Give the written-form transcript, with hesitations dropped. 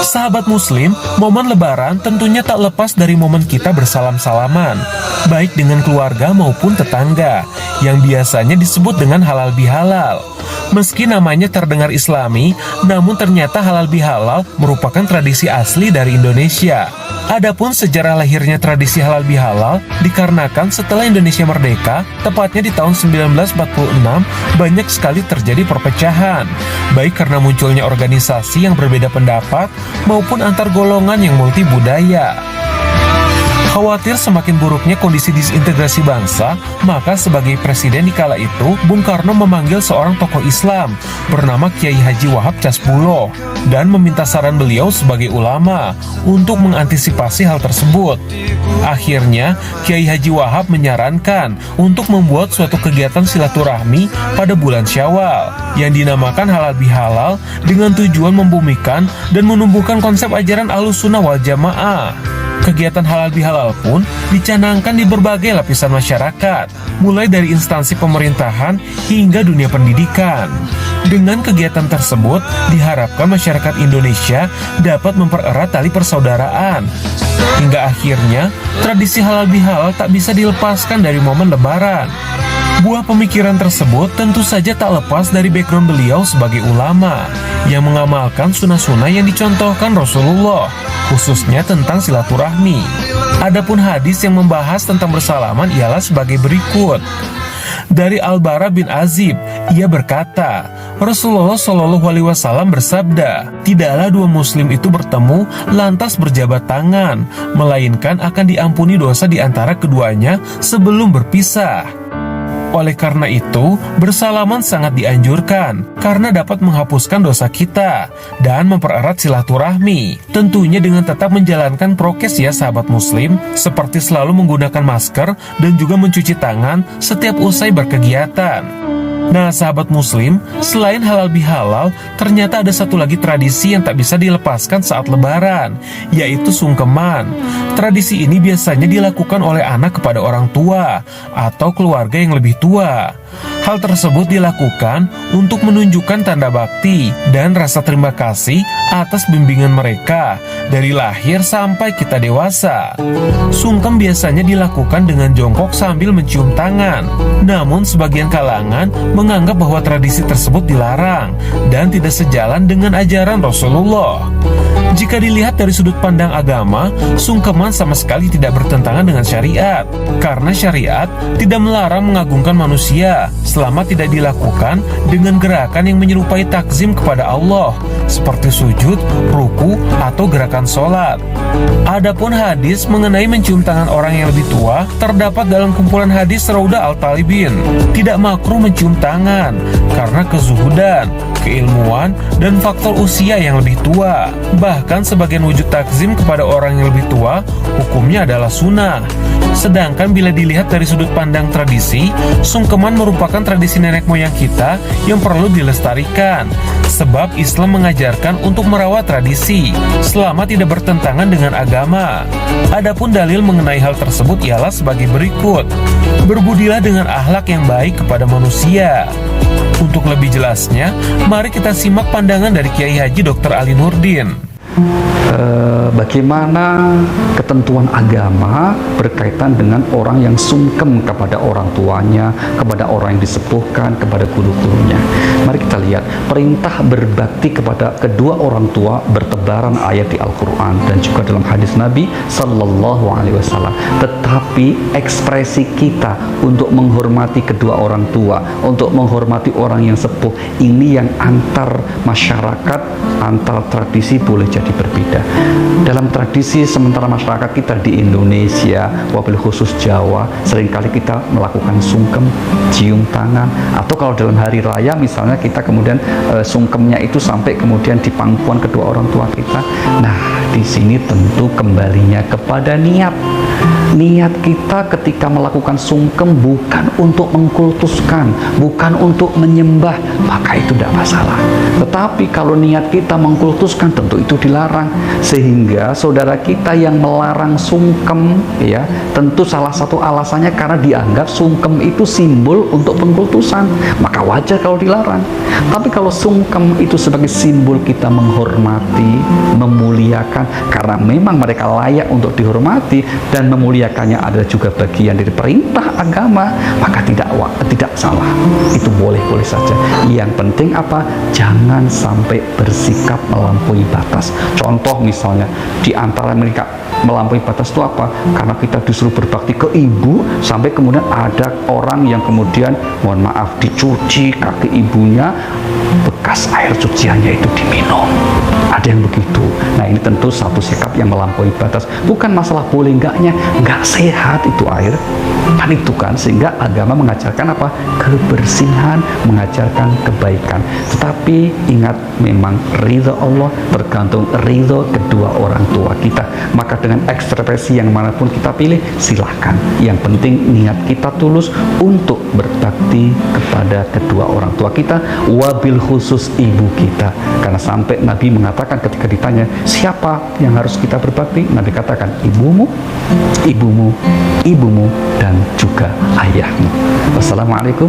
Sahabat Muslim, momen Lebaran tentunya tak lepas dari momen kita bersalam-salaman, baik dengan keluarga maupun tetangga, yang biasanya disebut dengan halal bihalal. Meski namanya terdengar islami, namun ternyata halal bihalal merupakan tradisi asli dari Indonesia. Adapun sejarah lahirnya tradisi halal bihalal dikarenakan setelah Indonesia merdeka, tepatnya di tahun 1946, banyak sekali terjadi perpecahan, baik karena munculnya organisasi yang berbeda pendapat maupun antar golongan yang multi budaya. Khawatir semakin buruknya kondisi disintegrasi bangsa, maka sebagai presiden di kala itu, Bung Karno memanggil seorang tokoh Islam bernama Kiai Haji Wahab Caspulo dan meminta saran beliau sebagai ulama untuk mengantisipasi hal tersebut. Akhirnya, Kiai Haji Wahab menyarankan untuk membuat suatu kegiatan silaturahmi pada bulan Syawal yang dinamakan halal bihalal dengan tujuan membumikan dan menumbuhkan konsep ajaran Ahlussunnah wal Jamaah. Kegiatan halal bihalal pun dicanangkan di berbagai lapisan masyarakat, mulai dari instansi pemerintahan hingga dunia pendidikan. Dengan kegiatan tersebut, diharapkan masyarakat Indonesia dapat mempererat tali persaudaraan. Hingga akhirnya, tradisi halal bihalal tak bisa dilepaskan dari momen Lebaran. Buah pemikiran tersebut tentu saja tak lepas dari background beliau sebagai ulama yang mengamalkan sunnah-sunnah yang dicontohkan Rasulullah, khususnya tentang silaturahmi. Adapun hadis yang membahas tentang bersalaman ialah sebagai berikut. Dari Al-Bara bin Azib, ia berkata, Rasulullah Shallallahu Alaihi Wasallam bersabda, tidaklah dua muslim itu bertemu lantas berjabat tangan, melainkan akan diampuni dosa di antara keduanya sebelum berpisah. Oleh karena itu, bersalaman sangat dianjurkan karena dapat menghapuskan dosa kita dan mempererat silaturahmi. Tentunya dengan tetap menjalankan prokes ya sahabat muslim, seperti selalu menggunakan masker dan juga mencuci tangan setiap usai berkegiatan. Nah sahabat muslim, selain halal bihalal, ternyata ada satu lagi tradisi yang tak bisa dilepaskan saat Lebaran, yaitu sungkeman. Tradisi ini biasanya dilakukan oleh anak kepada orang tua atau keluarga yang lebih tua. Hal tersebut dilakukan untuk menunjukkan tanda bakti dan rasa terima kasih atas bimbingan mereka dari lahir sampai kita dewasa. Sungkem biasanya dilakukan dengan jongkok sambil mencium tangan. Namun sebagian kalangan menganggap bahwa tradisi tersebut dilarang dan tidak sejalan dengan ajaran Rasulullah. Jika dilihat dari sudut pandang agama, sungkeman sama sekali tidak bertentangan dengan syariat, karena syariat tidak melarang mengagungkan manusia selama tidak dilakukan dengan gerakan yang menyerupai takzim kepada Allah, seperti sujud, ruku, atau gerakan sholat. Adapun hadis mengenai mencium tangan orang yang lebih tua terdapat dalam kumpulan hadis Raudah Al-Talibin. Tidak makruh mencium tangan karena kezuhudan, keilmuan, dan faktor usia yang lebih tua. Bahkan sebagian wujud takzim kepada orang yang lebih tua, hukumnya adalah sunnah. Sedangkan bila dilihat dari sudut pandang tradisi, sungkeman merupakan tradisi nenek moyang kita yang perlu dilestarikan. Sebab Islam mengajarkan untuk merawat tradisi selama tidak bertentangan dengan agama. Adapun dalil mengenai hal tersebut ialah sebagai berikut. Berbudilah dengan akhlak yang baik kepada manusia. Untuk lebih jelasnya, mari kita simak pandangan dari Kiai Haji Dr. Ali Nurdin. Bagaimana ketentuan agama berkaitan dengan orang yang sungkem kepada orang tuanya, kepada orang yang disepuhkan, kepada guru-gurunya. Mari kita lihat, perintah berbakti kepada kedua orang tua bertebaran ayat di Al-Quran dan juga dalam hadis Nabi Sallallahu Alaihi Wasallam. Tetapi ekspresi kita untuk menghormati kedua orang tua, untuk menghormati orang yang sepuh, ini yang antar masyarakat, antar tradisi boleh jadi berbeda. Dalam tradisi sementara masyarakat kita di Indonesia, wabil khusus Jawa, seringkali kita melakukan sungkem, cium tangan, atau kalau dalam hari raya misalnya kita kemudian sungkemnya itu sampai kemudian di pangkuan kedua orang tua kita. Nah, di sini tentu kembalinya kepada niat. Niat kita ketika melakukan sungkem bukan untuk mengkultuskan, bukan untuk menyembah, maka itu tidak masalah. Tetapi kalau niat kita mengkultuskan, tentu itu dilarang. Sehingga saudara kita yang melarang sungkem, ya, tentu salah satu alasannya karena dianggap sungkem itu simbol untuk pengkultusan, maka wajar kalau dilarang. Tapi kalau sungkem itu sebagai simbol kita menghormati, memuliakan, karena memang mereka layak untuk dihormati dan memuliakannya adalah juga bagian dari perintah agama, maka tidak salah. Itu boleh-boleh saja. Yang penting apa? Jangan sampai bersikap melampaui batas. Contoh misalnya, di antara mereka melampaui batas itu apa? Karena kita disuruh berbakti ke ibu, sampai kemudian ada orang yang kemudian, mohon maaf, dicuci kaki ibunya, bekas air cuciannya itu diminum. Ada yang begitu. Nah, ini tentu satu sikap yang melampaui batas. Bukan masalah boleh enggaknya, enggak sehat itu air. Kan itu kan, sehingga agama mengajarkan apa? Kebersihan, mengajarkan kebaikan. Tetapi ingat, memang ridho Allah tergantung ridho kedua orang tua kita. Maka dengan ekspresi yang manapun kita pilih, silahkan. Yang penting niat kita tulus untuk berbakti kepada kedua orang tua kita, wabil khusus ibu kita. Karena sampai Nabi mengatakan ketika ditanya, siapa yang harus kita berbakti? Nabi katakan, ibumu, ibumu, ibumu, dan juga ayahmu. Wassalamualaikum.